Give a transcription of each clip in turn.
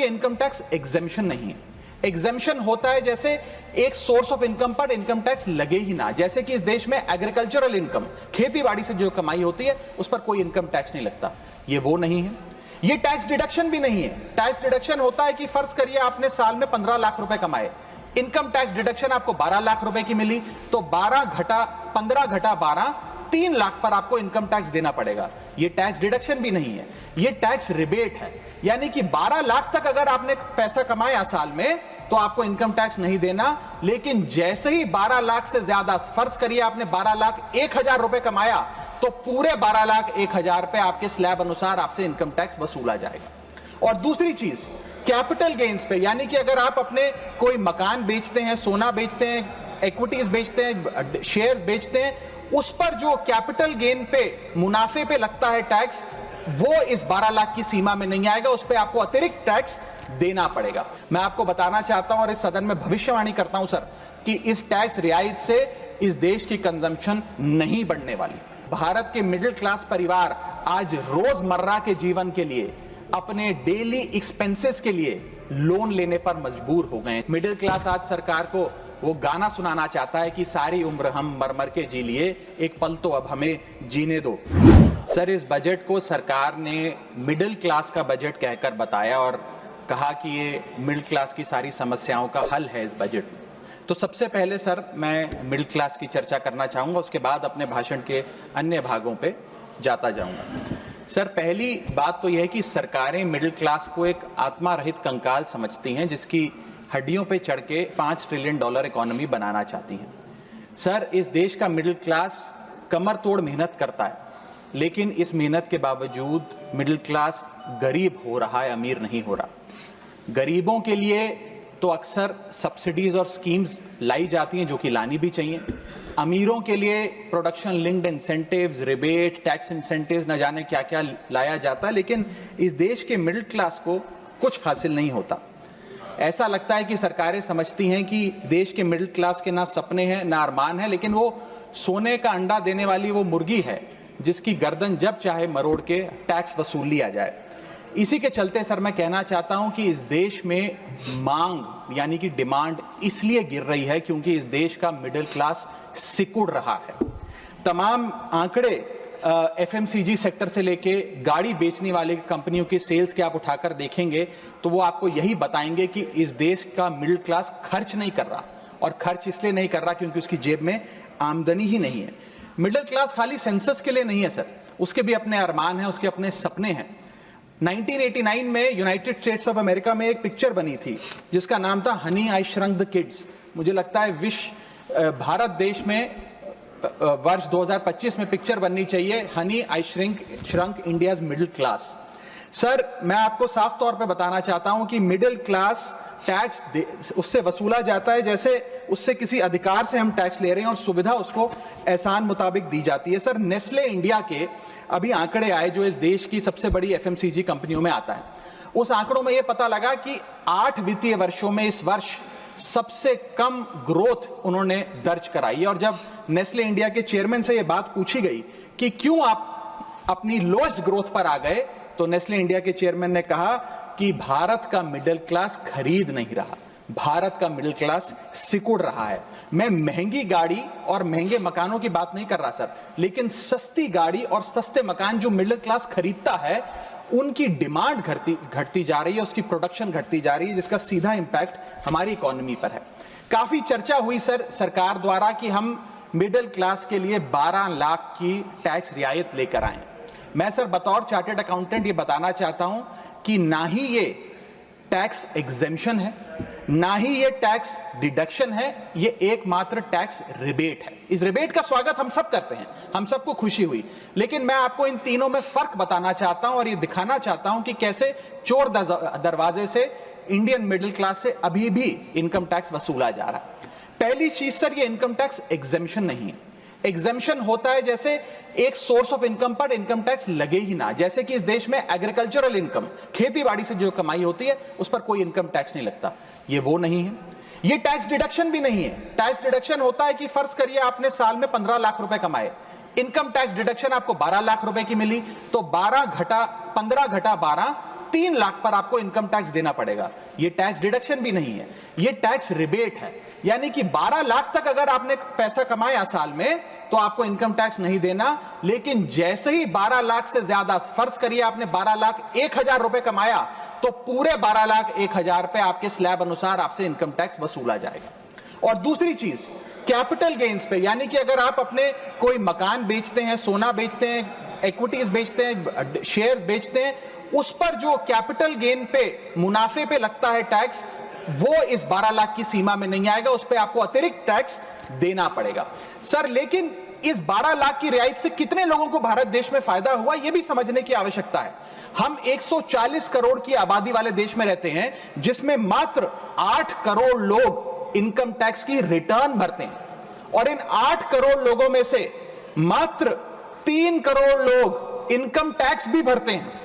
ये income tax exemption नहीं है। एग्जेम्पशन होता है जैसे एक सोर्स ऑफ इनकम पर इनकम टैक्स लगे ही ना, जैसे कि इस देश में एग्रीकल्चरल इनकम, खेती बाड़ी से जो कमाई होती है उस पर कोई इनकम टैक्स नहीं लगता, ये वो नहीं है। ये टैक्स डिडक्शन भी नहीं है। टैक्स डिडक्शन होता है कि फर्ज करिए आपने साल में 15 लाख रुपए कमाए, इनकम टैक्स डिडक्शन आपको 12 लाख रुपए की मिली, तो 15 घटा 12 3 लाख पर आपको इनकम टैक्स देना पड़ेगा। ये टैक्स डिडक्शन भी नहीं है, ये टैक्स रिबेट है। यानी कि 12 लाख तक अगर आपने पैसा कमाया साल में तो आपको इनकम टैक्स नहीं देना, लेकिन जैसे ही 12 लाख से ज्यादा, फर्ज करिए आपने 12 लाख 1,000 रुपए कमाया, तो पूरे 12 लाख 1,000 पे आपके स्लैब अनुसार आपसे इनकम टैक्स वसूला जाएगा। और दूसरी चीज, कैपिटल गेन्स पे, यानी कि अगर आप अपने कोई मकान बेचते हैं, सोना बेचते हैं, इक्विटीज बेचते हैं, शेयर्स बेचते हैं, उस पर जो कैपिटल गेन पे, मुनाफे पे लगता है टैक्स, वो इस 12 लाख की सीमा में नहीं आएगा, उस पे आपको अतिरिक्त टैक्स देना पड़ेगा। मैं आपको बताना चाहता हूं और इस सदन में भविष्यवाणी करता हूं सर, कि इस टैक्स रियायत से इस देश की कंजम्पशन नहीं बढ़ने वाली। भारत के मिडिल क्लास परिवार आज रोजमर्रा के जीवन के लिए, अपने डेली एक्सपेंसेस के लिए लोन लेने पर मजबूर हो गए। मिडिल क्लास आज सरकार को वो गाना सुनाना चाहता है कि सारी उम्र हम मर मर के जी लिए, एक पल तो अब हमें जीने दो। सर, इस बजट को सरकार ने मिडिल क्लास का बजट कहकर बताया और कहा कि ये मिडिल क्लास की सारी समस्याओं का हल है इस बजट में। तो सबसे पहले सर मैं मिडिल क्लास की चर्चा करना चाहूंगा, उसके बाद अपने भाषण के अन्य भागों पे जाता जाऊंगा। सर, पहली बात तो यह है कि सरकारें मिडिल क्लास को एक आत्मा रहित कंकाल समझती हैं, जिसकी हड्डियों पे चढ़ के $5 ट्रिलियन इकोनॉमी बनाना चाहती हैं। सर, इस देश का मिडिल क्लास कमर तोड़ मेहनत करता है, लेकिन इस मेहनत के बावजूद मिडिल क्लास गरीब हो रहा है, अमीर नहीं हो रहा। गरीबों के लिए तो अक्सर सब्सिडीज और स्कीम्स लाई जाती हैं, जो कि लानी भी चाहिए। अमीरों के लिए production linked incentives, rebate, tax incentives, न जाने क्या क्या लाया जाता है, लेकिन इस देश के मिडिल क्लास को कुछ हासिल नहीं होता। ऐसा लगता है कि सरकारें समझती हैं कि देश के मिडिल क्लास के ना सपने हैं ना अरमान है, लेकिन वो सोने का अंडा देने वाली वो मुर्गी है जिसकी गर्दन जब चाहे मरोड़ के टैक्स वसूल लिया जाए। इसी के चलते सर मैं कहना चाहता हूं कि इस देश में मांग यानी कि डिमांड इसलिए गिर रही है क्योंकि इस देश का मिडिल क्लास सिकुड़ रहा है। तमाम आंकड़े एफएमसीजी सेक्टर से लेके गाड़ी बेचने वाले कंपनियों के सेल्स के आप उठाकर देखेंगे तो वो आपको यही बताएंगे कि इस देश का मिडिल क्लास खर्च नहीं कर रहा, और खर्च इसलिए नहीं कर रहा क्योंकि उसकी जेब में आमदनी ही नहीं है। मिडिल क्लास खाली सेंसस के लिए नहीं है सर, उसके भी अपने अरमान हैं, उसके अपने सपने हैं। 1989 में यूनाइटेड स्टेट्स ऑफ अमेरिका में एक पिक्चर बनी थी जिसका नाम था Honey I shrunk the kids. मुझे लगता है भारत देश में वर्ष 2025 में पिक्चर बननी चाहिए, honey I shrunk India's middle class. Sir, मैं आपको साफ तौर पे बताना चाहता हूं कि मिडिल क्लास टैक्स उससे वसूला जाता है जैसे उससे किसी अधिकार से हम टैक्स ले रहे हैं और सुविधा उसको एहसान मुताबिक दी जाती है। सर, नेस्ले इंडिया के अभी आंकड़े आए जो इस देश की सबसे बड़ी एफएमसीजी कंपनियों में आता है। उस आंकड़ों में यह पता लगा कि 8 वित्तीय वर्षों में इस वर्ष सबसे कम ग्रोथ उन्होंने दर्ज कराई है। और जब नेस्ले इंडिया के चेयरमैन से यह बात पूछी गई कि क्यों आप अपनी लोएस्ट ग्रोथ पर आ गए, तो नेस्ले इंडिया के चेयरमैन ने कहा कि भारत का मिडिल क्लास खरीद नहीं रहा, भारत का मिडिल क्लास सिकुड़ रहा है। मैं महंगी गाड़ी और महंगे मकानों की बात नहीं कर रहा सर, लेकिन सस्ती गाड़ी और सस्ते मकान जो मिडिल क्लास खरीदता है उनकी डिमांड घटती जा रही है, उसकी प्रोडक्शन घटती जा रही है, जिसका सीधा इंपैक्ट हमारी इकोनॉमी पर है। काफी चर्चा हुई सर सरकार द्वारा कि हम मिडिल क्लास के लिए 12 लाख की टैक्स रियायत लेकर आए। मैं सर बतौर चार्टर्ड अकाउंटेंट ये बताना चाहता हूं कि ना ही ये टैक्स एग्जेम्पशन है, ना ही ये टैक्स डिडक्शन है, ये एकमात्र टैक्स रिबेट है। इस रिबेट का स्वागत हम सब करते हैं, हम सबको खुशी हुई, लेकिन मैं आपको इन तीनों में फर्क बताना चाहता हूं और ये दिखाना चाहता हूं कि कैसे चोर दरवाजे से इंडियन मिडिल क्लास से अभी भी इनकम टैक्स वसूला जा रहा है। पहली चीज सर, ये इनकम टैक्स एग्जेम्पशन नहीं है। एग्जेम्पशन होता है जैसे एक सोर्स ऑफ इनकम पर इनकम टैक्स लगे ही ना, जैसे कि इस देश में एग्रीकल्चरल इनकम, खेती बाड़ी से जो कमाई होती है उस पर कोई इनकम टैक्स नहीं लगता, ये वो नहीं है। ये टैक्स डिडक्शन भी नहीं है। टैक्स डिडक्शन होता है कि फर्ज करिए आपने साल में 15 लाख रुपए कमाए, इनकम टैक्स डिडक्शन आपको 12 लाख रुपए की मिली, तो 15 घटा 12 3 लाख पर आपको इनकम टैक्स देना पड़ेगा। ये टैक्स डिडक्शन भी नहीं है, ये टैक्स रिबेट है। यानी कि 12 लाख तक अगर आपने पैसा कमाया साल में तो आपको इनकम टैक्स नहीं देना, लेकिन जैसे ही 12 लाख से ज्यादा, फर्ज करिए आपने 12 लाख 1,000 रुपए कमाया, तो पूरे 12 लाख 1,000 पे आपके स्लैब अनुसार आपसे इनकम टैक्स वसूला जाएगा। और दूसरी चीज, कैपिटल गेन्स पे, यानी कि अगर आप अपने कोई मकान बेचते हैं, सोना बेचते हैं, इक्विटीज बेचते हैं, शेयर्स बेचते हैं, उस पर जो कैपिटल गेन पे, मुनाफे पे लगता है टैक्स, वो इस 12 लाख की सीमा में नहीं आएगा, उस पे आपको अतिरिक्त टैक्स देना पड़ेगा। सर, लेकिन इस 12 लाख की रियायत से कितने लोगों को भारत देश में फायदा हुआ, यह भी समझने की आवश्यकता है। हम 140 करोड़ की आबादी वाले देश में रहते हैं, जिसमें मात्र 8 करोड़ लोग इनकम टैक्स की रिटर्न भरते हैं, और इन 8 करोड़ लोगों में से मात्र 3 करोड़ लोग इनकम टैक्स भी भरते हैं।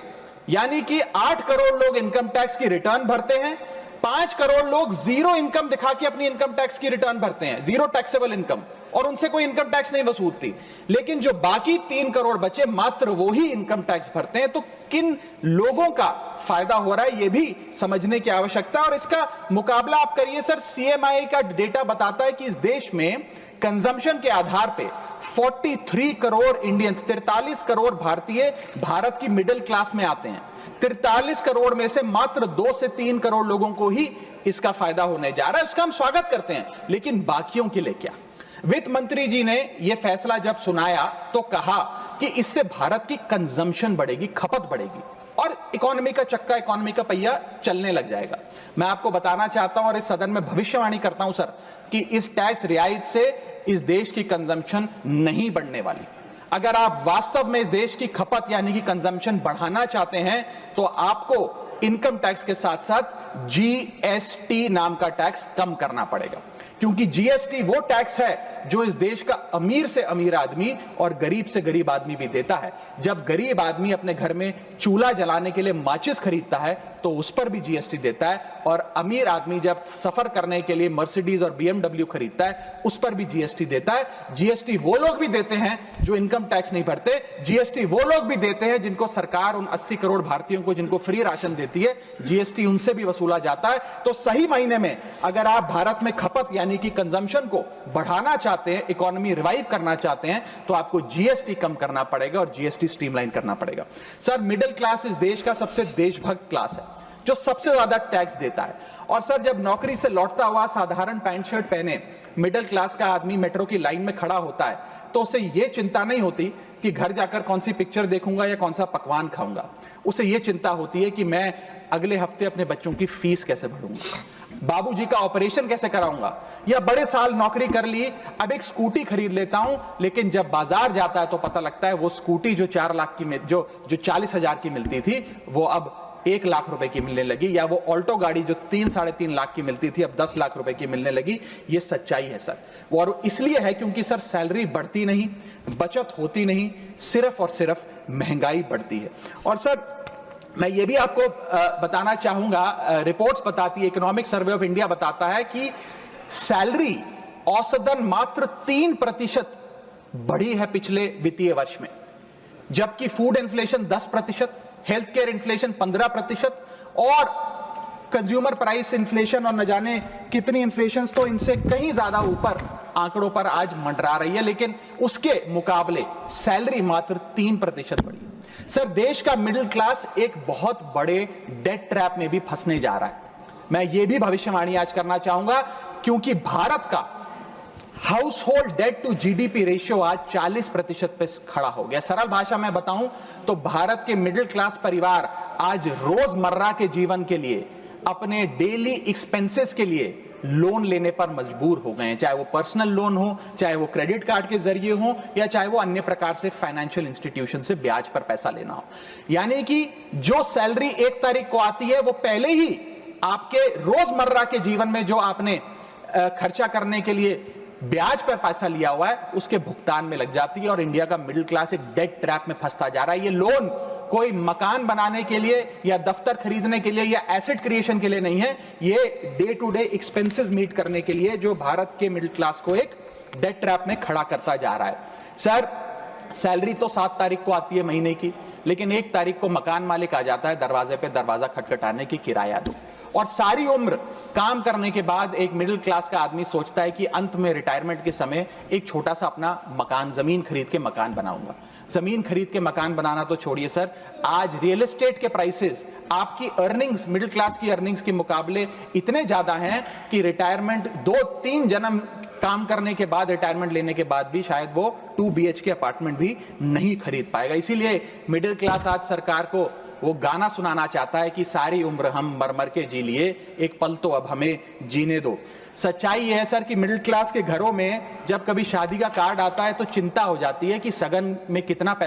यानी कि 8 करोड़ लोग इनकम टैक्स की रिटर्न भरते हैं, 5 करोड़ लोग जीरो इनकम दिखा के अपनी इनकम टैक्स की रिटर्न भरते हैं, जीरो टैक्सेबल इनकम, और उनसे कोई इनकम टैक्स नहीं वसूलती। लेकिन जो बाकी 3 करोड़ बचे, मात्र वो ही इनकम टैक्स भरते हैं। तो किन लोगों का फायदा हो रहा है, यह भी समझने की आवश्यकता है। और इसका मुकाबला आप करिए सर, सीएमआई का डेटा बताता है कि इस देश में कंजम्पशन के आधार पे 43 करोड़ इंडियन, 43 करोड़ भारतीय भारत की मिडिल क्लास में आते हैं। 43 करोड़ में से मात्र 2 से 3 करोड़ लोगों को ही इसका फायदा होने जा रहा है। उसका हम स्वागत करते हैं, लेकिन बाकियों के लिए क्या? वित्त मंत्री जी ने यह फैसला जब सुनाया तो कहा कि इससे भारत की कंजम्पशन बढ़ेगी, खपत बढ़ेगी, और इकोनॉमी का चक्का, इकोनॉमी का पहिया चलने लग जाएगा। मैं आपको बताना चाहता हूं और इस सदन में भविष्यवाणी करता हूं सर, कि इस टैक्स रियायत से इस देश की कंजम्पशन नहीं बढ़ने वाली। अगर आप वास्तव में इस देश की खपत यानी कि कंजम्पशन बढ़ाना चाहते हैं, तो आपको इनकम टैक्स के साथ साथ जीएसटी नाम का टैक्स कम करना पड़ेगा, क्योंकि जीएसटी वो टैक्स है जो इस देश का अमीर से अमीर आदमी और गरीब से गरीब आदमी भी देता है। जब गरीब आदमी अपने घर में चूल्हा जलाने के लिए माचिस खरीदता है तो उस पर भी जीएसटी देता है, और अमीर आदमी जब सफर करने के लिए मर्सिडीज और बीएमडब्ल्यू खरीदता है उस पर भी जीएसटी देता है। जीएसटी वो लोग भी देते हैं जो इनकम टैक्स नहीं भरते, जीएसटी वो लोग भी देते हैं जिनको सरकार, उन 80 करोड़ भारतीयों को जिनको फ्री राशन देती है, जीएसटी उनसे भी वसूला जाता है। तो सही मायने में अगर आप भारत में खपत यानी कि कंजम्पशन को बढ़ाना चाहते हैं, इकोनॉमी रिवाइव करना चाहते हैं, तो आपको जीएसटी कम करना पड़ेगा और जीएसटी स्ट्रीमलाइन करना पड़ेगा। सर, मिडिल क्लास इस देश का सबसे देशभक्त क्लास है, जो सबसे ज्यादा टैक्स देता है। और सर, जब नौकरी से लौटता हुआ साधारण पैंट शर्ट पहने मिडिल क्लास का आदमी मेट्रो की लाइन में खड़ा होता है, तो उसे यह चिंता नहीं होती कि घर जाकर कौन सी पिक्चर देखूंगा या कौन सा पकवान खाऊंगा। उसे यह चिंता होती है कि मैं अगले हफ्ते अपने बच्चों की फीस कैसे भरूंगा, बाबूजी का ऑपरेशन कैसे कराऊंगा, या बड़े साल नौकरी कर ली, अब एक स्कूटी खरीद लेता हूं, लेकिन जब बाजार जाता है तो पता लगता है वो स्कूटी जो 4 लाख की, जो 40,000 की मिलती थी, वो अब 1 लाख रुपए की मिलने लगी, या वो ऑल्टो गाड़ी जो 3-3.5 लाख की मिलती थी अब 10 लाख रुपए की मिलने लगी। ये सच्चाई है सर, और इसलिए है क्योंकि सर सैलरी बढ़ती नहीं, बचत होती नहीं, सिर्फ और सिर्फ महंगाई बढ़ती है। और सर, मैं ये भी आपको बताना चाहूंगा, रिपोर्ट्स बताती है, इकोनॉमिक सर्वे ऑफ इंडिया बताता है कि सैलरी औसतन मात्र 3% बढ़ी है पिछले वित्तीय वर्ष में, जबकि food inflation 10%, health care inflation 15%, और कंज्यूमर प्राइस इन्फ्लेशन और न जाने कितनी इन्फ्लेशन तो इनसे कहीं ज्यादा ऊपर आंकड़ों पर आज मंडरा रही है, लेकिन उसके मुकाबले सैलरी मात्र 3% बढ़ी। सर, देश का मिडिल क्लास एक बहुत बड़े डेट ट्रैप में भी फंसने जा रहा है। मैं ये भी भविष्यवाणी आज करना चाहूंगा, क्योंकि भारत का household debt to GDP ratio आज 40% पे खड़ा हो गया। सरल भाषा में बताऊं तो भारत के मिडिल क्लास परिवार आज रोजमर्रा के जीवन के लिए, अपने डेली एक्सपेंसेस के लिए लोन लेने पर मजबूर हो गए हैं, चाहे वो पर्सनल लोन हो, चाहे वो क्रेडिट कार्ड के जरिए हो, या चाहे वो अन्य प्रकार से फाइनेंशियल इंस्टीट्यूशन से ब्याज पर पैसा लेना हो। यानी कि जो सैलरी 1 तारीख को आती है, वो पहले ही आपके रोजमर्रा के जीवन में जो आपने खर्चा करने के लिए ब्याज पर पैसा लिया हुआ है, उसके भुगतान में लग जाती है, और इंडिया का मिडिल क्लास एक डेट ट्रैप में फंसता जा रहा है। ये लोन कोई मकान बनाने के लिए या दफ्तर खरीदने के लिए या एसेट क्रिएशन के लिए नहीं है, ये day to day expenses meet करने के लिए, जो भारत के मिडिल क्लास को एक डेट ट्रैप में खड़ा करता जा रहा है। सर, सैलरी तो 7 तारीख को आती है महीने की, लेकिन 1 तारीख को मकान मालिक आ जाता है दरवाजे पे दरवाजा खटखटाने की किराया दो। और सारी उम्र काम करने के बाद एक मिडिल क्लास का आदमी सोचता है कि अंत में रिटायरमेंट के समय एक छोटा सा अपना मकान, जमीन खरीद के मकान बनाऊंगा। जमीन खरीद के मकान बनाना तो छोड़िए सर, आज रियल एस्टेट के प्राइसेस, आपकी अर्निंग्स, मिडिल क्लास की अर्निंग्स के मुकाबले इतने ज्यादा हैं कि रिटायरमेंट 2-3 जन्म काम करने के बाद, रिटायरमेंट लेने के बाद भी शायद वो 2 BHK अपार्टमेंट भी नहीं खरीद पाएगा। इसीलिए मिडिल क्लास आज सरकार को वो गाना सुनाना चाहता है कि सारी उम्र हम मर मर के जी लिए, एक पल तो अब हमें जीने दो। सच्चाई यह है सर कि मिडिल क्लास के घरों में जब कभी शादी का कार्ड आता है तो चिंता हो जाती है कि सगन में कितना